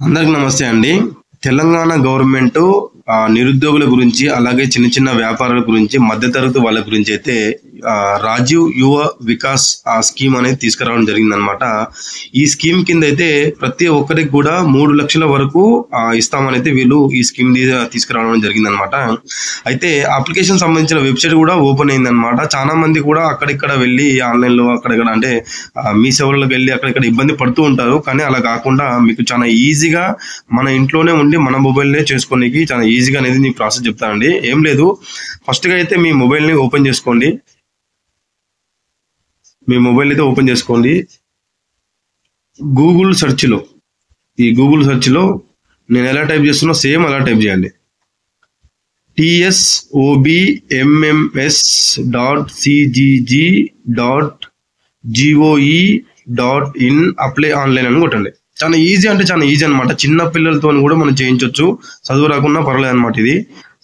అందరికి నమస్తే అండి. తెలంగాణ గవర్నమెంట్ నిరుద్యోగుల గురించి, అలాగే చిన్న చిన్న వ్యాపారాల గురించి, మధ్యతరగతి వాళ్ళ గురించి అయితే రాజీవ్ యువ వికాస్ స్కీమ్ అనేది తీసుకురావడం జరిగిందనమాట. ఈ స్కీమ్ కింద అయితే ప్రతి ఒక్కరికి కూడా 3 లక్షల వరకు ఇస్తామని అయితే వీళ్ళు ఈ స్కీమ్ తీసుకురావడం జరిగిందనమాట. అయితే అప్లికేషన్ సంబంధించిన వెబ్సైట్ కూడా ఓపెన్ అయిందనమాట. చాలా మంది కూడా అక్కడిక్కడ వెళ్ళి ఆన్లైన్లో అక్కడిక్కడ అంటే మీ సేవలకు వెళ్ళి అక్కడిక్కడ ఇబ్బంది పడుతూ ఉంటారు. కానీ అలా కాకుండా మీకు చాలా ఈజీగా మన ఇంట్లోనే ఉండి మన మొబైల్నే చేసుకోనికి చాలా ఈజీగా అనేది నీకు ప్రాసెస్ చెప్తానండి. ఏం లేదు, ఫస్ట్గా అయితే మీ మొబైల్ని ఓపెన్ చేసుకోండి. మీ మొబైల్ అయితే ఓపెన్ చేసుకోండి. గూగుల్ సెర్చ్లో నేను ఎలా టైప్ చేస్తున్నా సేమ్ అలా టైప్ చేయండి. tsobmms.cgg.goe.in అప్లై ఆన్లైన్ అని కొట్టండి. చాలా ఈజీ అంటే చాలా ఈజీ అనమాట. చిన్న పిల్లలతో కూడా మనం చేయించవచ్చు, చదువు రాకుండా పర్లేదు అనమాట. ఇది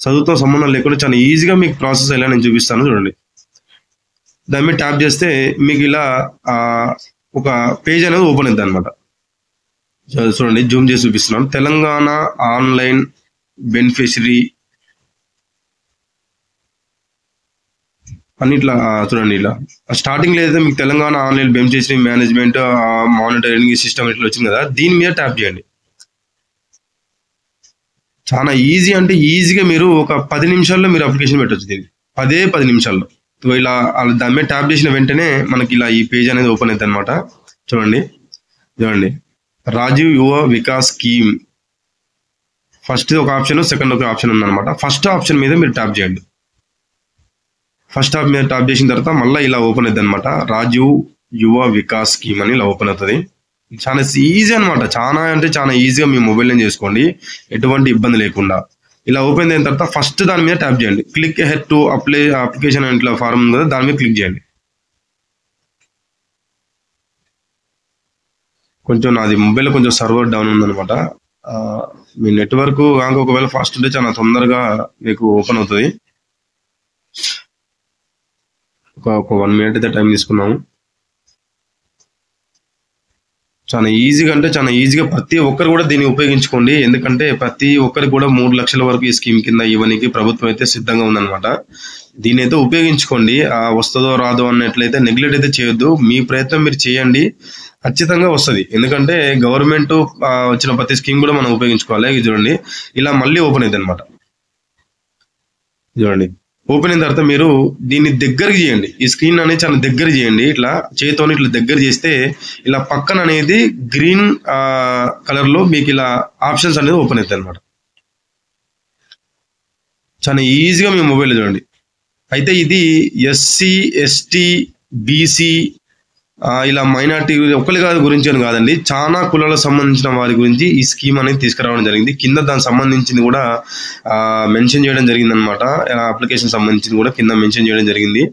చదువుతో సంబంధం లేకుండా చాలా ఈజీగా మీకు ప్రాసెస్ ఎలా నేను చూపిస్తాను చూడండి. దాని మీద ట్యాప్ చేస్తే మీకు ఇలా ఒక పేజ్ అనేది ఓపెన్ అవుతుంది అనమాట. చూడండి, జూమ్ చేసి చూపిస్తున్నాను. తెలంగాణ ఆన్లైన్ బెనిఫిషరీ అని ఇట్లా చూడండి. ఇలా స్టార్టింగ్ లో అయితే మీకు Telangana online beneficiary management monitoring system ఇట్లా వచ్చింది కదా, దీని మీద ట్యాప్ చేయండి. చాలా ఈజీ అంటే ఈజీగా మీరు ఒక 10 నిమిషాల్లో మీరు అప్లికేషన్ పెట్టవచ్చు. దీన్ని 10 నిమిషాల్లో ఇలా దాని మీద ట్యాప్ చేసిన వెంటనే మనకి ఇలా ఈ పేజ్ అనేది ఓపెన్ అవుతుంది అనమాట. చూడండి, రాజీవ్ యువ వికాస్ స్కీమ్ ఫస్ట్ ఒక ఆప్షన్, సెకండ్ ఒక ఆప్షన్ ఉందన్నమాట. ఫస్ట్ ఆప్షన్ మీద మీరు ట్యాప్ చేయండి. ఫస్ట్ ఆప్షన్ మీద ట్యాప్ చేసిన తర్వాత మళ్ళీ ఇలా ఓపెన్ అవుతుంది అనమాట. రాజీవ్ యువ వికాస్ స్కీమ్ అని ఇలా ఓపెన్ అవుతుంది. చాలా ఈజీ అనమాట. చాలా అంటే చాలా ఈజీగా మీ మొబైల్లో చేసుకోండి, ఎటువంటి ఇబ్బంది లేకుండా. ఇలా ఓపెన్ అయిన తర్వాత ఫస్ట్ దాని మీద ట్యాప్ చేయండి. క్లిక్ హెడ్ టు అప్లికేషన్ ఇట్లా ఫారం ఉంది కదా, దాని మీద క్లిక్ చేయండి. కొంచెం నాది మొబైల్ కొంచెం సర్వర్ డౌన్ ఉందనమాట. మీ నెట్వర్క్ కాక ఒకవేళ ఫాస్ట్ ఉంటే చాలా తొందరగా మీకు ఓపెన్ అవుతుంది. ఒక 1 మినిట్ అయితే టైం తీసుకున్నాము. చాలా ఈజీగా అంటే చాలా ఈజీగా ప్రతి ఒక్కరు కూడా దీన్ని ఉపయోగించుకోండి. ఎందుకంటే ప్రతి ఒక్కరికి కూడా 3 లక్షల వరకు ఈ స్కీమ్ కింద ఇవ్వడానికి ప్రభుత్వం అయితే సిద్ధంగా ఉందన్నమాట. దీన్ని అయితే ఉపయోగించుకోండి. వస్తుందో రాదో అన్నట్లయితే నెగ్లెక్ట్ అయితే చేయొద్దు. మీ ప్రయత్నం మీరు చేయండి, ఖచ్చితంగా వస్తుంది. ఎందుకంటే గవర్నమెంట్ వచ్చిన ప్రతి స్కీమ్ కూడా మనం ఉపయోగించుకోవాలి. ఇది చూడండి, ఇలా మళ్ళీ ఓపెన్ అవుతుంది అనమాట. చూడండి, ఓపెన్ అయిన తర్వాత మీరు దీన్ని దగ్గరికి చేయండి. ఈ స్క్రీన్ అనేది చాలా దగ్గర చేయండి. ఇట్లా చేతితో ఇట్లా దగ్గర చేస్తే ఇలా పక్కన అనేది గ్రీన్ కలర్ లో మీకు ఇలా ఆప్షన్స్ అనేది ఓపెన్ అవుతాయి అనమాట. చాలా ఈజీగా మీ మొబైల్ చూడండి. అయితే ఇది ఎస్సీ, ఎస్టీ, బీసీ ఇలా మైనార్టీ ఒకరి గురించి అని కాదండి, చాలా కులాలకు సంబంధించిన వారి గురించి ఈ స్కీమ్ అనేది తీసుకురావడం జరిగింది. కింద దానికి సంబంధించింది కూడా మెన్షన్ చేయడం జరిగింది అనమాట. అప్లికేషన్ సంబంధించింది కూడా కింద మెన్షన్ చేయడం జరిగింది.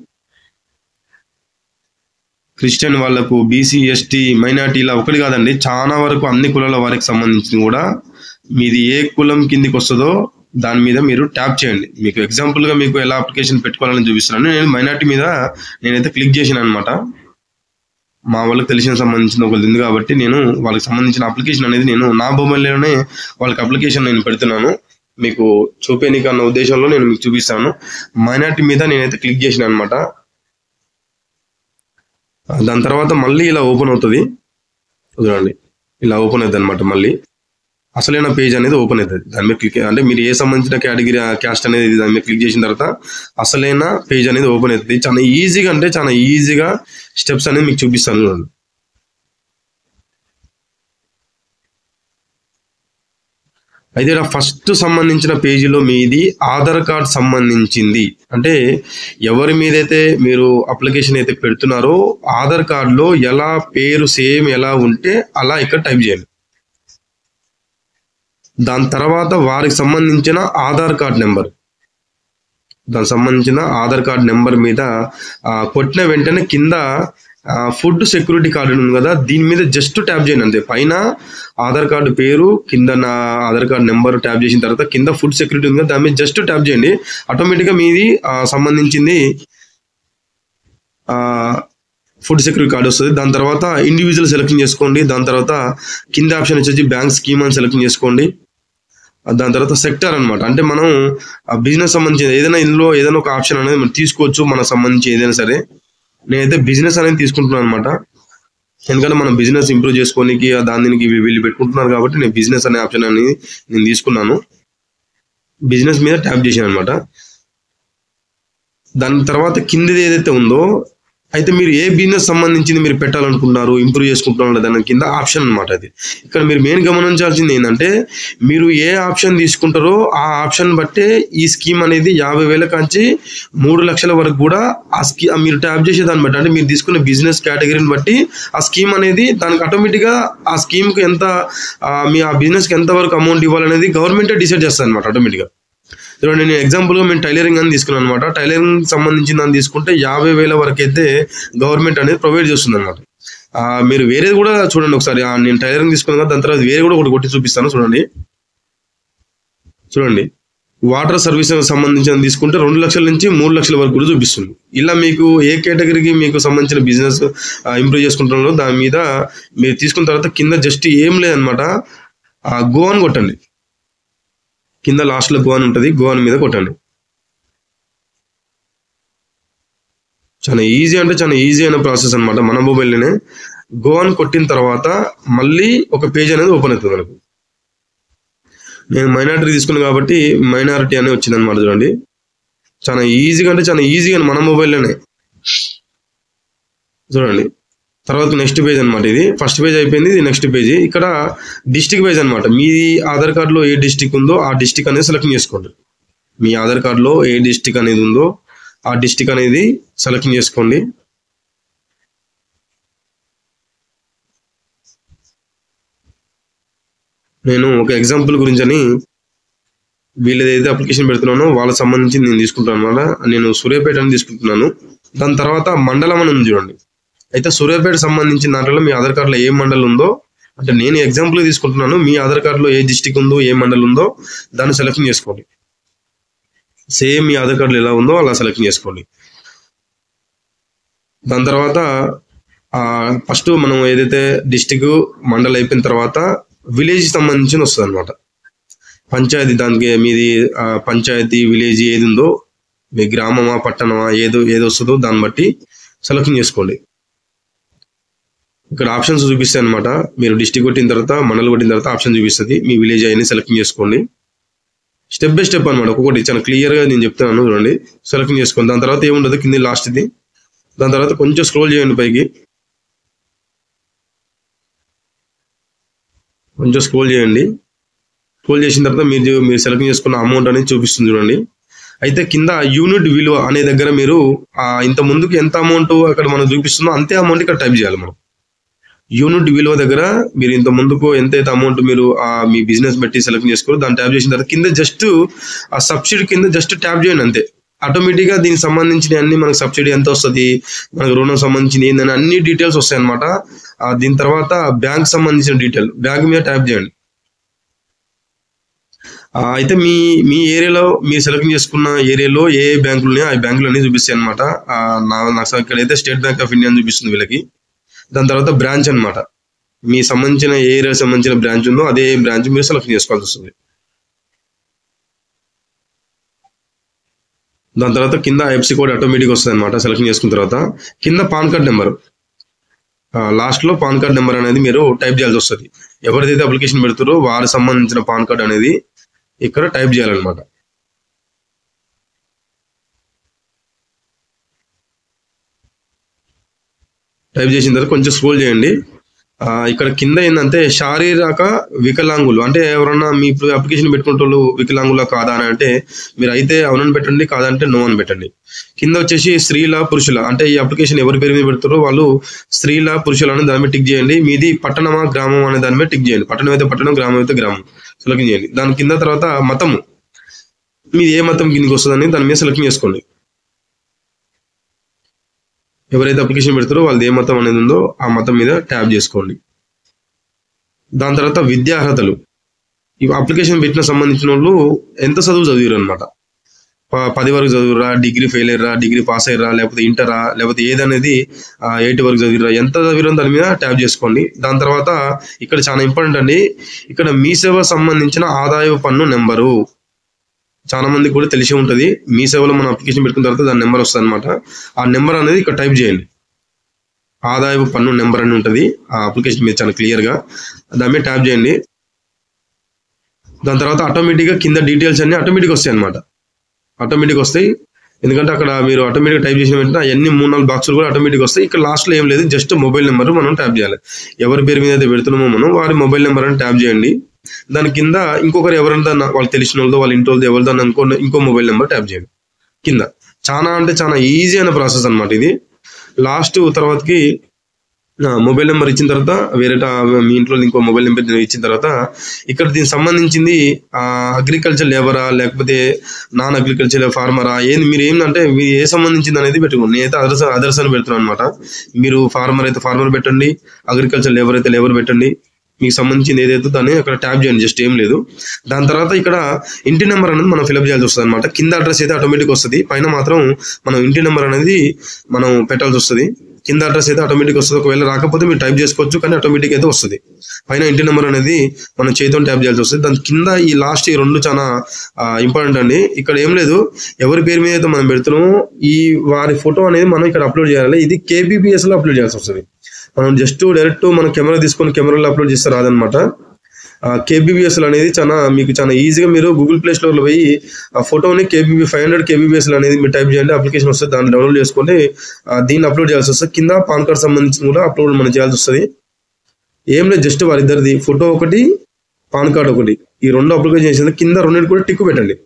క్రిస్టియన్ వాళ్లకు, బీసీ, ఎస్టీ, మైనార్టీ ఇలా ఒకటి కాదండి, చాలా వరకు అన్ని కులాల వారికి సంబంధించింది కూడా. మీది ఏ కులం కిందికి వస్తుందో దాని మీద మీరు ట్యాప్ చేయండి. మీకు ఎగ్జాంపుల్ గా మీకు ఎలా అప్లికేషన్ పెట్టుకోవాలని చూపిస్తున్నాను. నేను మైనార్టీ మీద నేనైతే క్లిక్ చేసాను అనమాట. మా వాళ్ళకి తెలిసిన సంబంధించిన ఒకటి ఉంది కాబట్టి నేను వాళ్ళకి సంబంధించిన అప్లికేషన్ అనేది నేను నా మొబైల్లోనే వాళ్ళకి అప్లికేషన్ నేను పెడుతున్నాను. మీకు చూపేనికి అన్న ఉద్దేశంలో నేను మీకు చూపిస్తాను. మైనార్టీ మీద నేనైతే క్లిక్ చేసిన అనమాట. దాని తర్వాత మళ్ళీ ఇలా ఓపెన్ అవుతుంది. చూడండి, ఇలా ఓపెన్ అవుతుంది అనమాట. మళ్ళీ అసలైన పేజ్ అనేది ఓపెన్ అవుతుంది. దాని మీద క్లిక్ అంటే మీరు ఏ సంబంధించిన కేటగిరీ క్యాస్ట్ అనేది దాని మీద క్లిక్ చేసిన తర్వాత అసలైన పేజ్ అనేది ఓపెన్ అవుతుంది. చాలా ఈజీగా అంటే చాలా ఈజీగా స్టెప్స్ అనేది మీకు చూపిస్తాను చూడండి. అయితే ఇక్కడ ఫస్ట్ సంబంధించిన పేజీలో మీది ఆధార్ కార్డ్ సంబంధించింది. అంటే ఎవరి మీదైతే మీరు అప్లికేషన్ అయితే పెడుతున్నారో ఆధార్ కార్డులో ఎలా పేరు సేమ్ ఎలా ఉంటే అలా ఇక్కడ టైప్ చేయండి. దాని తర్వాత వారికి సంబంధించిన ఆధార్ కార్డ్ నెంబర్, దానికి సంబంధించిన ఆధార్ కార్డ్ నెంబర్ మీద కొట్టిన వెంటనే కింద ఫుడ్ సెక్యూరిటీ కార్డు ఉంది కదా, దీని మీద జస్ట్ ట్యాప్ చేయండి అంతే. పైన ఆధార్ కార్డు పేరు, కింద నా ఆధార్ కార్డు నెంబర్ ట్యాప్ చేసిన తర్వాత కింద ఫుడ్ సెక్యూరిటీ ఉంది కదా, దాని మీద జస్ట్ ట్యాప్ చేయండి. ఆటోమేటిక్గా మీది సంబంధించింది ఫుడ్ సెక్యూరిటీ కార్డు వస్తుంది. దాని తర్వాత ఇండివిజువల్ సెలెక్షన్ చేసుకోండి. దాని తర్వాత కింద ఆప్షన్ వచ్చేసి బ్యాంక్ స్కీమ్ అని సెలెక్షన్ చేసుకోండి. దాని తర్వాత సెక్టర్ అనమాట, అంటే మనం బిజినెస్ సంబంధించి ఏదైనా ఇందులో ఏదైనా ఒక ఆప్షన్ అనేది మనం తీసుకోవచ్చు, మనకు సంబంధించి ఏదైనా సరే. నేనైతే బిజినెస్ అనేది తీసుకుంటున్నాను అనమాట, ఎందుకంటే మనం బిజినెస్ ఇంప్రూవ్ చేసుకోనికి దానికి వీళ్ళు పెట్టుకుంటున్నారు కాబట్టి నేను బిజినెస్ అనే ఆప్షన్ అనేది నేను తీసుకున్నాను. బిజినెస్ మీద ట్యాప్ చేశాను అనమాట. దాని తర్వాత కిందది ఏదైతే ఉందో అయితే మీరు ఏ బిజినెస్ సంబంధించింది మీరు పెట్టాలనుకుంటున్నారు, ఇంప్రూవ్ చేసుకుంటున్నారు దాని కింద ఆప్షన్ అనమాట. అది ఇక్కడ మీరు మెయిన్ గమనించాల్సింది ఏంటంటే మీరు ఏ ఆప్షన్ తీసుకుంటారో ఆ ఆప్షన్ బట్టే ఈ స్కీమ్ అనేది 50,000 కాంచి 3 లక్షల వరకు కూడా ఆ మీరు ట్యాప్ చేసే దాన్ని బట్టి, అంటే మీరు తీసుకునే బిజినెస్ కేటగిరీని బట్టి ఆ స్కీమ్ అనేది దానికి ఆటోమేటిక్గా ఆ స్కీమ్కి ఎంత మీ ఆ బిజినెస్కి ఎంత వరకు అమౌంట్ ఇవ్వాలనేది గవర్నమెంటే డిసైడ్ చేస్తుంది అనమాట ఆటోమేటిక్గా. చూడండి, నేను ఎగ్జాంపుల్గా మేము టైలరింగ్ అని తీసుకున్నాను అనమాట. టైలరింగ్ సంబంధించిన దాన్ని తీసుకుంటే 50,000 వరకు అయితే గవర్నమెంట్ అనేది ప్రొవైడ్ చేస్తుంది అనమాట. మీరు వేరేది కూడా చూడండి ఒకసారి. నేను టైలరింగ్ తీసుకున్నాను కదా, దాని తర్వాత వేరే కూడా ఒకటి కొట్టి చూపిస్తాను. చూడండి, వాటర్ సర్వీస్ సంబంధించిన తీసుకుంటే 2 లక్షల నుంచి 3 లక్షల వరకు కూడా చూపిస్తుంది. ఇలా మీకు ఏ కేటగిరీకి మీకు సంబంధించిన బిజినెస్ ఇంప్రూవ్ చేసుకుంటున్నారో దాని మీద మీరు తీసుకున్న తర్వాత కింద జస్ట్ ఏం లేదనమాట, గో అని కొట్టండి. కింద లాస్ట్లో గో అని ఉంటుంది, గో అని మీద కొట్టండి. చాలా ఈజీ, అంటే చాలా ఈజీ అయిన ప్రాసెస్ అనమాట. మన మొబైల్లోనే గో అని కొట్టిన తర్వాత మళ్ళీ ఒక పేజ్ అనేది ఓపెన్ అవుతుంది మనకు. నేను మైనారిటీ తీసుకున్నాను కాబట్టి మైనారిటీ అనేది వచ్చింది అనమాట. చూడండి, చాలా ఈజీగా, అంటే చాలా ఈజీగా మన మొబైల్లోనే. చూడండి, తర్వాత నెక్స్ట్ పేజ్ అనమాట. ఇది ఫస్ట్ పేజ్ అయిపోయింది, ఇది నెక్స్ట్ పేజీ. ఇక్కడ డిస్టిక్ వైజ్ అనమాట. మీ ఆధార్ కార్డులో ఏ డిస్టిక్ ఉందో ఆ డిస్టిక్ అనేది సెలెక్ట్ చేసుకోండి. మీ ఆధార్ కార్డులో ఏ డిస్టిక్ అనేది ఉందో ఆ డిస్టిక్ అనేది సెలెక్ట్ చేసుకోండి. నేను ఒక ఎగ్జాంపుల్ గురించి అని వీళ్ళు ఏదైతే అప్లికేషన్ పెడుతున్నానో వాళ్ళకి సంబంధించి నేను తీసుకుంటాను అనమాట. నేను సూర్యాపేట అని తీసుకుంటున్నాను. దాని తర్వాత మండలం అని ఉంది చూడండి. అయితే సూర్యాపేట సంబంధించిన దాంట్లో మీ ఆధార్ కార్డులో ఏ మండలం ఉందో, అంటే నేను ఎగ్జాంపుల్ తీసుకుంటున్నాను, మీ ఆధార్ కార్డులో ఏ డిస్టిక్ ఉందో ఏ మండలం ఉందో దాన్ని సెలెక్ట్ చేసుకోండి. సేమ్ మీ ఆధార్ కార్డులో ఎలా ఉందో అలా సెలెక్ట్ చేసుకోండి. దాని తర్వాత ఫస్ట్ మనం ఏదైతే డిస్టిక్ మండలం అయిపోయిన తర్వాత విలేజ్ సంబంధించి వస్తుంది అనమాట. పంచాయతీ, దానికి మీది పంచాయతీ విలేజ్ ఏది ఉందో, మీ గ్రామమా పట్టణమా ఏదో వస్తుందో దాన్ని బట్టి సెలెక్ట్ చేసుకోండి. ఇక్కడ ఆప్షన్స్ చూపిస్తాయి అనమాట. మీరు డిస్టిక్ కొట్టిన తర్వాత మండలం కొట్టిన తర్వాత ఆప్షన్ చూపిస్తుంది. మీ విలేజ్ అవన్నీ సెలెక్ట్ చేసుకోండి. స్టెప్ బై స్టెప్ అనమాట, ఒక్కొక్కటి చాలా క్లియర్గా నేను చెప్తున్నాను. చూడండి, సెలెక్ట్ చేసుకోండి. దాని తర్వాత ఏముండదు, కింద లాస్ట్ది. దాని తర్వాత కొంచెం స్క్రోల్ చేయండి పైకి, కొంచెం స్క్రోల్ చేయండి. స్క్రోల్ చేసిన తర్వాత మీరు సెలెక్ట్ చేసుకున్న అమౌంట్ అనేది చూపిస్తుంది చూడండి. అయితే కింద యూనిట్ విలువ అనే దగ్గర మీరు ఇంత ముందుకు ఎంత అమౌంట్ అక్కడ మనం చూపిస్తుందో అంతే అమౌంట్ ఇక్కడ టైప్ చేయాలి మనం. యూనిట్ విలువ దగ్గర మీరు ఇంత ముందుకు ఎంతైతే అమౌంట్ మీరు మీ బిజినెస్ బట్టి సెలెక్ట్ చేసుకోరు దాన్ని ట్యాప్ చేసిన తర్వాత కింద జస్ట్ ఆ సబ్సిడీ కింద జస్ట్ ట్యాప్ చేయండి అంతే. ఆటోమేటిక్గా దీనికి సంబంధించిన అన్ని మనకు సబ్సిడీ ఎంత వస్తుంది, మనకు రుణం సంబంధించిన ఏందని అన్ని డీటెయిల్స్ వస్తాయి అనమాట. దీని తర్వాత బ్యాంక్ సంబంధించిన డీటెయిల్, బ్యాంక్ మీద ట్యాప్ చేయండి. అయితే మీ ఏరియాలో మీరు సెలెక్ట్ చేసుకున్న ఏరియాలో ఏ బ్యాంకులు ఉన్నాయో ఆ బ్యాంకులు అన్ని చూపిస్తాయి అనమాట. నాకు ఇక్కడైతే స్టేట్ బ్యాంక్ ఆఫ్ ఇండియా అని చూపిస్తుంది వీళ్ళకి. దాని తర్వాత బ్రాంచ్ అనమాట, మీ సంబంధించిన ఏ ఏరియా సంబంధించిన బ్రాంచ్ ఉందో అదే బ్రాంచ్ మీరు సెలెక్ట్ చేసుకోవాల్సి వస్తుంది. దాని తర్వాత కింద ఐఎఫ్సి కోడ్ ఆటోమేటిక్ వస్తుంది అనమాట. సెలెక్ట్ చేసుకున్న తర్వాత కింద పాన్ కార్డ్ నెంబర్, లాస్ట్లో పాన్ కార్డ్ నెంబర్ అనేది మీరు టైప్ చేయాల్సి వస్తుంది. ఎవరిదైతే అప్లికేషన్ పెడుతారో వారికి సంబంధించిన పాన్ కార్డ్ అనేది ఇక్కడ టైప్ చేయాలన్నమాట. టైప్ చేసిన తర్వాత కొంచెం స్క్రోల్ చేయండి. ఇక్కడ కింద ఏంటంటే శారీరక వికలాంగులు, అంటే ఎవరన్నా మీ అప్లికేషన్ పెట్టుకుంటూ వికలాంగుల కాదా అని అంటే మీరు అయితే అవునని పెట్టండి, కాదంటే నో అని పెట్టండి. కింద వచ్చేసి స్త్రీల పురుషుల, అంటే ఈ అప్లికేషన్ ఎవరి పేరు మీద పెడతారో వాళ్ళు స్త్రీల పురుషుల అని దాని మీద టిక్ చేయండి. మీది పట్టణమా గ్రామం అనే దాని మీద టిక్ చేయండి. పట్టణం అయితే పట్టణం, గ్రామం అయితే గ్రామం సెలెక్ట్ చేయండి. దాని కింద తర్వాత మతము, మీది ఏ మతం కిందకి వస్తుందని దాని మీద సెలెక్ట్ చేసుకోండి. ఎవరైతే అప్లికేషన్ పెడతారో వాళ్ళది ఏ మతం అనేది ఉందో ఆ మతం మీద ట్యాప్ చేసుకోండి. దాని తర్వాత విద్యార్హతలు, ఈ అప్లికేషన్ పెట్టిన సంబంధించిన వాళ్ళు ఎంత చదువు చదివారు అనమాట. 10 వరకు చదువురా, డిగ్రీ ఫెయిల్ అయ్యారా, డిగ్రీ పాస్ అయ్యారా, లేకపోతే ఇంటరా, లేకపోతే ఏదనేది 8 వరకు చదివిరా, ఎంత చదివిరా దాని మీద ట్యాప్ చేసుకోండి. దాని తర్వాత ఇక్కడ చాలా ఇంపార్టెంట్ అండి, ఇక్కడ మీ సేవ సంబంధించిన ఆదాయ పన్ను నెంబరు. చాలా మందికి కూడా తెలిసి ఉంటుంది. మీ సేవలో మనం అప్లికేషన్ పెట్టుకున్న తర్వాత దాని నెంబర్ వస్తుంది అనమాట. ఆ నెంబర్ అనేది ఇక్కడ టైప్ చేయండి. ఆదాయపు పన్ను నెంబర్ అని ఉంటుంది ఆ అప్లికేషన్ మీద చాలా క్లియర్గా. దాని మీద ట్యాప్ చేయండి. దాని తర్వాత ఆటోమేటిక్గా కింద డీటెయిల్స్ అన్ని ఆటోమేటిక్గా వస్తాయి అనమాట. ఆటోమేటిక్గా వస్తాయి, ఎందుకంటే అక్కడ మీరు ఆటోమేటిక్గా టైప్ చేసిన వెంటనే అవన్నీ 3-4 బాక్సులు కూడా ఆటోమేటిక్గా వస్తాయి. ఇక్కడ లాస్ట్లో ఏం లేదు, జస్ట్ మొబైల్ నెంబర్ మనం ట్యాప్ చేయాలి. ఎవరి పేరు మీద అయితే పెడుతున్నామో మనం వారి మొబైల్ నెంబర్ అని ట్యాప్ చేయండి. దాని కింద ఇంకొకరు ఎవరైనా వాళ్ళు తెలిసిన వాళ్ళతో, వాళ్ళ ఇంటి వాళ్ళతో ఎవరిదాన్ని ఇంకో మొబైల్ నెంబర్ ట్యాప్ చేయండి కింద. చాలా అంటే చాలా ఈజీ అయిన ప్రాసెస్ అనమాట ఇది. లాస్ట్ తర్వాతకి మొబైల్ నెంబర్ ఇచ్చిన తర్వాత వేరే మీ ఇంట్లో ఇంకో మొబైల్ నెంబర్ ఇచ్చిన తర్వాత ఇక్కడ దీనికి సంబంధించింది అగ్రికల్చర్ లేబరా లేకపోతే నాన్ అగ్రికల్చర్ ఫార్మరా, మీరు ఏంటంటే మీరు ఏ సంబంధించింది అనేది పెట్టుకోండి. నేనైతే అదర్స్ అని పెడుతున్నాను అనమాట. మీరు ఫార్మర్ అయితే ఫార్మర్ పెట్టండి, అగ్రికల్చర్ లేబర్ అయితే లేబర్ పెట్టండి. మీకు సంబంధించింది ఏదైతే దాన్ని అక్కడ ట్యాప్ చేయండి, జస్ట్ ఏం లేదు. దాని తర్వాత ఇక్కడ ఇంటి నెంబర్ అనేది మనం ఫిల్అప్ చేయాల్సి వస్తుంది అనమాట. కింద అడ్రస్ అయితే ఆటోమేటిక్ వస్తుంది, పైన మాత్రం మనం ఇంటి నెంబర్ అనేది మనం పెట్టాల్సి వస్తుంది. కింద అడ్రస్ అయితే ఆటోమేటిక్ వస్తుంది, ఒకవేళ రాకపోతే మీరు టైప్ చేసుకోవచ్చు, కానీ ఆటోమేటిక్ అయితే వస్తుంది. పైన ఇంటి నెంబర్ అనేది మనం చేతితో ట్యాప్ చేయాల్సి వస్తుంది. దాని కింద ఈ లాస్ట్ ఈ 2 చాలా ఇంపార్టెంట్ అండి. ఇక్కడ ఏం లేదు, ఎవరి పేరు మీద అయితే మనం పెడుతున్నామో వారి ఫోటో అనేది మనం ఇక్కడ అప్లోడ్ చేయాలి. ఇది KBPS లో అప్లోడ్ చేయాల్సి వస్తుంది. మనం జస్ట్ డైరెక్ట్ మనం కెమెరా తీసుకొని కెమెరాలో అప్లోడ్ చేస్తే రాదనమాట. KBPS అనేది మీకు చాలా ఈజీగా మీరు గూగుల్ ప్లే స్టోర్లో పోయి ఆ ఫోటోని 500 KBPS అనేది మీరు టైప్ చేయండి, అప్లికేషన్ వస్తుంది. దాన్ని డౌన్లోడ్ చేసుకొని దీన్ని అప్లోడ్ చేయాల్సి వస్తుంది. కింద పాన్ కార్డ్ సంబంధించిన కూడా అప్లోడ్ మనం చేయాల్సి వస్తుంది. ఏం లేదు, జస్ట్ వారిద్దరిది ఫోటో ఒకటి, పాన్ కార్డ్ ఒకటి, ఈ 2 అప్లికేషన్ చేసేది. కింద 2 కూడా టిక్ పెట్టండి.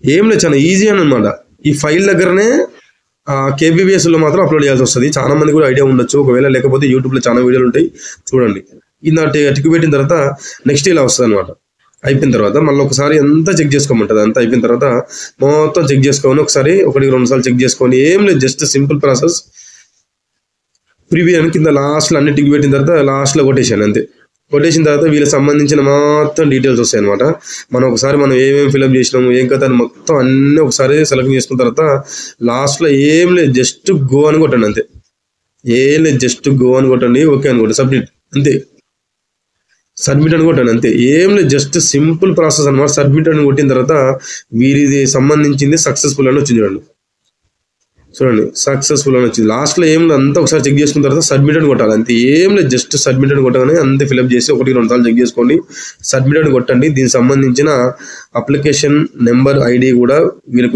ఏం లేదు, చాలా ఈజీ అని అనమాట. ఈ ఫైల్ దగ్గరనే KBPS లో మాత్రం అప్లోడ్ చేయాల్సి వస్తుంది. చాలా మంది కూడా ఐడియా ఉండొచ్చు, ఒకవేళ లేకపోతే యూట్యూబ్లో చాలా వీడియోలు ఉంటాయి, చూడండి. ఇలా టిక్ పెట్టిన తర్వాత నెక్స్ట్ ఇలా వస్తుంది అనమాట. అయిపోయిన తర్వాత మళ్ళీ ఒకసారి అంతా చెక్ చేసుకోమంటుంది. అంతా అయిపోయిన తర్వాత మొత్తం చెక్ చేసుకోని ఒకసారి 1-2 సార్లు చెక్ చేసుకొని, ఏం లేదు, జస్ట్ సింపుల్ ప్రాసెస్. ప్రివ్యూ అని కింద లాస్ట్లో అన్ని టిక్ పెట్టిన తర్వాత లాస్ట్లో కొట్టేసాను అంతే. కొట్టేసిన తర్వాత వీళ్ళకి సంబంధించిన మొత్తం డీటెయిల్స్ వస్తాయి అనమాట. మనం ఏమేమి ఫిల్అప్ చేసినాము, ఏం కథ అని మొత్తం అన్నీ ఒకసారి సెలెక్ట్ చేసుకున్న తర్వాత లాస్ట్లో ఏం లేదు, జస్ట్ గో అని కొట్టండి అంతే. ఏం లేదు, జస్ట్ గో అని కొట్టండి, ఓకే అనుకోండి, సబ్మిట్ అంతే. సబ్మిట్ అని కొట్టండి అంతే. ఏం లేదు, జస్ట్ సింపుల్ ప్రాసెస్ అనమాట. సబ్మిట్ అని కొట్టిన తర్వాత వీరిది సంబంధించింది సక్సెస్ఫుల్ అని వచ్చింది. చూడండి సక్సెస్ఫుల్ అని వచ్చింది. లాస్ట్లో ఏం లేదు, అంతా ఒకసారి చెక్ చేసుకున్న తర్వాత సబ్మిట్ అని కొట్టాలి అంతే. ఏం లేదు, జస్ట్ సబ్మిట్ అని కొట్టగానే అంతే ఫిల్అప్ చేసి 1-2 సార్లు చెక్ చేసుకోండి, సబ్మిట్ అని కొట్టండి. దీనికి సంబంధించిన అప్లికేషన్ నెంబర్ ID కూడా వీళ్ళకి